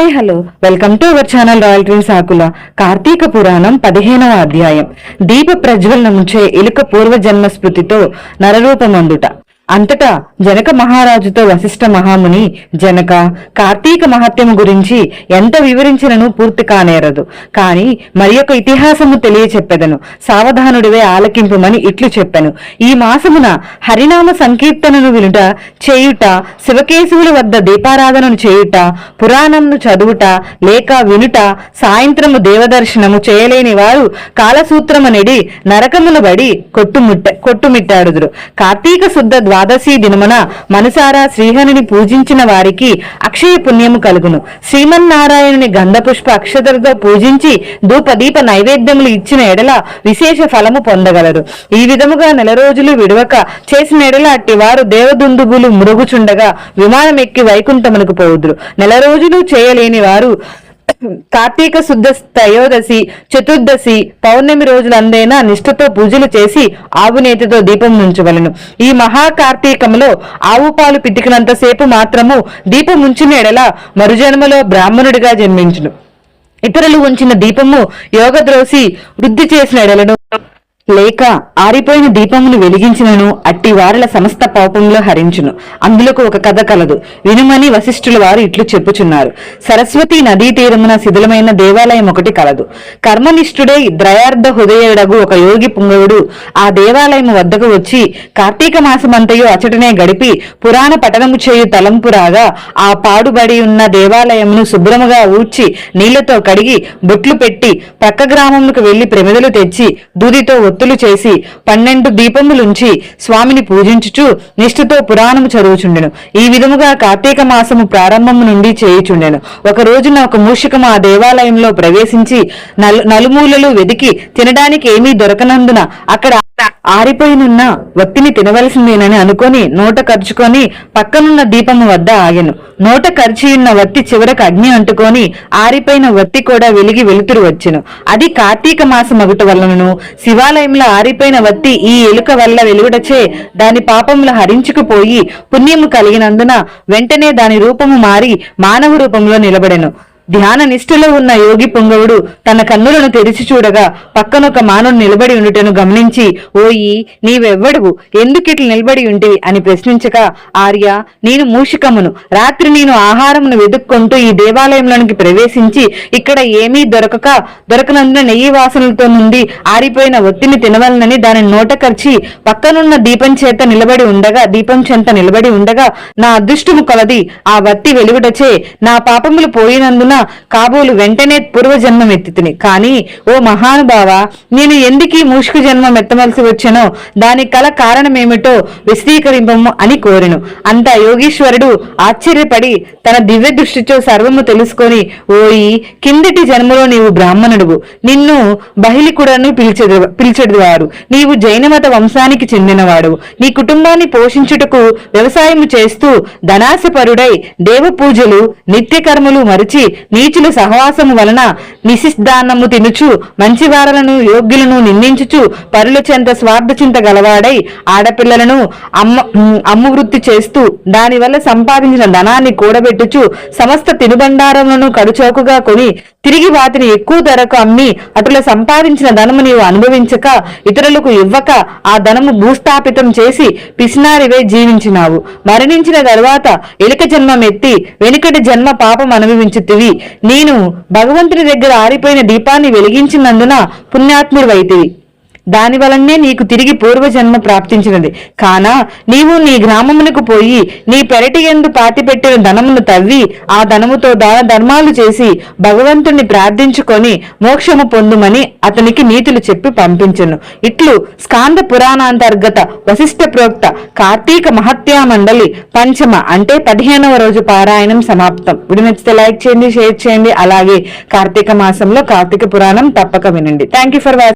Hi hello welcome to our channel royal twins Akula. Karthika Puranam 15వ అధ్యాయం. దీప ప్రజ్వలనముచే ఎలుక పూర్వజన్మ స్మృతితో నరరూపమందుట. అంతటా జనక మహారాజుతో వశిష్ఠ మహాముని, జనక, కార్తీక మహత్యము గురించి ఎంత వివరించినను పూర్తి కానేరదు. కాని మరి ఒక ఇతిహాసము తెలియచెప్పెదను, సావధానుడివే ఆలకింపుమని ఇట్లు చెప్పెను. ఈ మాసమున హరినామ సంకీర్తనను వినుట, చేయుట, శివకేశవుల వద్ద దీపారాధనను చేయుట, పురాణంను చదువుట లేక వినుట, సాయంత్రము దేవదర్శనము చేయలేని వారు కాలసూత్రమనెడి నరకమును బడి కొట్టుమిట్టాడుదురు. కార్తీక శుద్ధ ద్వాదశి దినమున మనసారా శ్రీహరిని పూజించిన వారికి అక్షయ పుణ్యము కలుగును. శ్రీమన్నారాయణుని గంధపుష్ప అక్షతలతో పూజించి ధూపదీప నైవేద్యములు ఇచ్చిన ఎడల విశేష ఫలము పొందగలరు. ఈ విధముగా నెల రోజులు విడవక చేసిన ఎడల అట్టి వారు దేవదుందుబులు మురుగుచుండగా విమానం ఎక్కి వైకుంఠమునకు పోవుదురు. నెల రోజులు చేయలేని వారు కార్తీక శుద్ధ త్రయోదశి, చతుర్దశి, పౌర్ణమి రోజులందైనా నిష్ఠతో పూజలు చేసి ఆవు నేతితో దీపం ఉంచవలను. ఈ మహాకార్తీకములో ఆవు పాలు పితికినంతసేపు మాత్రము దీపం ఉంచిన ఎడల మరుజన్మలో బ్రాహ్మణుడిగా జన్మించును. ఇతరులు ఉంచిన దీపము యోగద్రోసి వృద్ధి చేసిన ఎడలను లేక ఆరిపోయిన దీపమును వెలిగించినను అట్టి వారల సమస్త పాపంలో హరించును. అందులోకి ఒక కథ కలదు, వినుమని వశిష్ఠుల వారు ఇట్లు చెప్పుచున్నారు. సరస్వతి నదీ తీరమున శిథిలమైన దేవాలయం ఒకటి కలదు. కర్మనిష్ఠుడై ద్రయార్థ హృదయుడగు ఒక యోగి పుంగవుడు ఆ దేవాలయం వద్దకు వచ్చి కార్తీక మాసమంతయు అచటనే గడిపి పురాణ పఠనము చేయు తలంపు రాగా ఆ పాడుబడి ఉన్న దేవాలయమును శుభ్రముగా ఊడ్చి నీళ్లతో కడిగి బొట్లు పెట్టి పక్క గ్రామములకు వెళ్లి ప్రమిదలు తెచ్చి దూదితో ఒత్తులు చేసి 12 దీపములుంచి స్వామిని పూజించుచు నిష్ఠతో పురాణము చదువుచుండెను. ఈ విధముగా కార్తీక మాసము ప్రారంభము నుండి చేయుచుండెను. ఒక రోజున ఒక మూషికము ఆ దేవాలయంలో ప్రవేశించి నలుమూలలు వెదికి తినడానికి ఏమీ దొరకనందున అక్కడ ఆరిపోయినున్న వత్తిని తినవలసిందేనని అనుకొని నోట ఖర్చుకొని పక్కనున్న దీపము వద్ద ఆగెను. నోట ఖర్చియున్న వత్తి చివరకు అగ్ని అంటుకొని ఆరిపోయిన వత్తి కూడా వెలిగి వెలుతురు వచ్చెను. అది కార్తీక మాసం అగుట వలనను శివాలయంలో ఆరిపోయిన వత్తి ఈ ఎలుక వల్ల వెలుగుటచే దాని పాపములు హరించుకుపోయి పుణ్యము కలిగినందున వెంటనే దాని రూపము మారి మానవ రూపంలో నిలబడెను. ధ్యాన నిష్ఠలో ఉన్న యోగి పుంగవుడు తన కన్నులను తెరిచి చూడగా పక్కనొక మానవుడు నిలబడి ఉండుటను గమనించి, ఓయి, నీవెవ్వడువు, ఎందుకిట్లు నిలబడి ఉంటివి అని ప్రశ్నించక, ఆర్య, నేను మూషికమును. రాత్రి నేను ఆహారమును వెతుక్కుంటూ ఈ దేవాలయంలోనికి ప్రవేశించి ఇక్కడ ఏమీ దొరకనందున నెయ్యి వాసనలతో నుండి ఆరిపోయిన ఒత్తిని తినవలనని దాని నోట ఖర్చి పక్కనున్న దీపం చెంత నిలబడి ఉండగా నా అదృష్టము కొలది ఆ వత్తి వెలుగుటచే నా పాపములు పోయినందున కాబోలు వెంటనే పూర్వజన్మం ఎత్తితిని. కాని ఓ మహానుభావ, నేను ఎందుకీ మూషిక జన్మం ఎత్తవలసి వచ్చానో దానికి కల కారణమేమిటో విశదీకరింపము అని కోరెను. అంత యోగీశ్వరుడు ఆశ్చర్యపడి తన దివ్య దృష్టితో సర్వము తెలుసుకొని, ఓయి, కిందటి జన్మలో నీవు బ్రాహ్మణుడువు, నిన్ను బహిలికుడను పిలిచెడువారు, నీవు జైనమత వంశానికి చెందినవాడు, నీ కుటుంబాన్ని పోషించుటకు వ్యవసాయము చేస్తూ ధనాశపరుడై దేవ పూజలు నిత్యకర్మలు మరిచి నీచుల సహవాసము వలన నిశిద్ధాన్నము తినుచు మంచివారలను యోగ్యులను నిందించుచు పరుల చెంత స్వార్థ చింత గలవాడై ఆడపిల్లలను అమ్ము వృత్తి చేస్తూ దానివల్ల సంపాదించిన ధనాన్ని కూడబెట్టుచు సమస్త తినుబండారములను కడుచౌకగా కొని తిరిగి వాటిని ఎక్కువ ధరకు అమ్మి అటుల సంపాదించిన ధనము నీవు అనుభవించక ఇతరులకు ఇవ్వక ఆ ధనము భూస్థాపితం చేసి పిసినారివై జీవించినావు. మరణించిన తరువాత ఎలుక జన్మం ఎత్తి వెనుకటి జన్మ పాపం అనుభవించుతివి. నేను భగవంతుని దగ్గర ఆరిపోయిన దీపాన్ని వెలిగించినందున పుణ్యాత్ముడివైతివి. దాని వలనే నీకు తిరిగి పూర్వజన్మ ప్రాప్తించినది. కానా నీవు నీ గ్రామమునకు పోయి నీ పెరటి యందు పాతిపెట్టిన ధనమును తవ్వి ఆ ధనముతో దాన ధర్మాలు చేసి భగవంతుణ్ణి ప్రార్థించుకొని మోక్షము పొందుమని అతనికి నీతులు చెప్పి పంపించును. ఇట్లు స్కాంద పురాణాంతర్గత వశిష్ఠ ప్రోక్త కార్తీక మహత్యా మండలి పంచమ అంటే 15వ రోజు పారాయణం సమాప్తం. వీడియో నచ్చితే లైక్ చేయండి, షేర్ చేయండి. అలాగే కార్తీక మాసంలో కార్తీక పురాణం తప్పక వినండి. Thank you for watching.